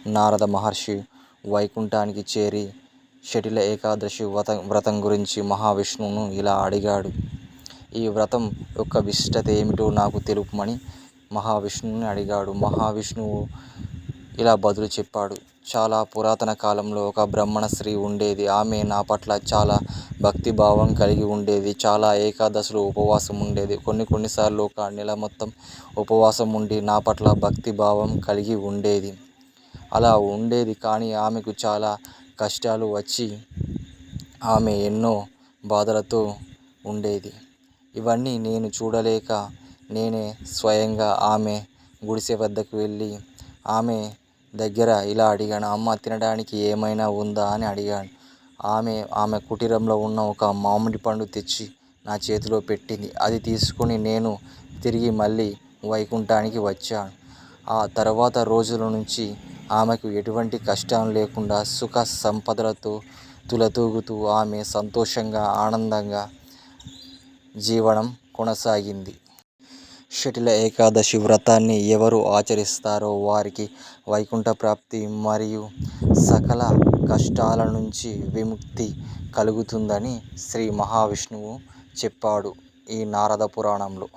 నారద మహర్షి వైకుంఠానికి చేరి షటిల ఏకాదశి వ్రతం గురించి మహావిష్ణువును ఇలా అడిగాడు. ఈ వ్రతం యొక్క విశిష్టత ఏమిటో నాకు తెలుపమని మహావిష్ణువుని అడిగాడు. మహావిష్ణువు ఇలా బదులు చెప్పాడు. చాలా పురాతన కాలంలో ఒక బ్రాహ్మణ స్త్రీ ఉండేది. ఆమె నా పట్ల చాలా భక్తిభావం కలిగి ఉండేది. చాలా ఏకాదశులు ఉపవాసం ఉండేది. కొన్నిసార్లు ఒక నెల మొత్తం ఉపవాసం ఉండి నా పట్ల భక్తిభావం కలిగి ఉండేది. అలా ఉండేది కానీ ఆమెకు చాలా కష్టాలు వచ్చి ఆమె ఎన్నో బాధలతో ఉండేది. ఇవన్నీ నేను చూడలేక నేనే స్వయంగా ఆమె గుడిసె వద్దకు వెళ్ళి ఆమె దగ్గర ఇలా అడిగాను. అమ్మ, తినడానికి ఏమైనా ఉందా అని అడిగాను. ఆమె కుటీరంలో ఉన్న ఒక మామిడి పండు తెచ్చి నా చేతిలో పెట్టింది. అది తీసుకొని నేను తిరిగి మళ్ళీ వైకుంఠానికి వచ్చాను. ఆ తర్వాత రోజుల నుంచి ఆమెకు ఎటువంటి కష్టం లేకుండా సుఖ సంపదలతో తులతూగుతూ ఆమె సంతోషంగా ఆనందంగా జీవనం కొనసాగింది. షటిల ఏకాదశి వ్రతాన్ని ఎవరు ఆచరిస్తారో వారికి వైకుంఠ ప్రాప్తి మరియు సకల కష్టాల నుంచి విముక్తి కలుగుతుందని శ్రీ మహావిష్ణువు చెప్పాడు ఈ నారద పురాణంలో.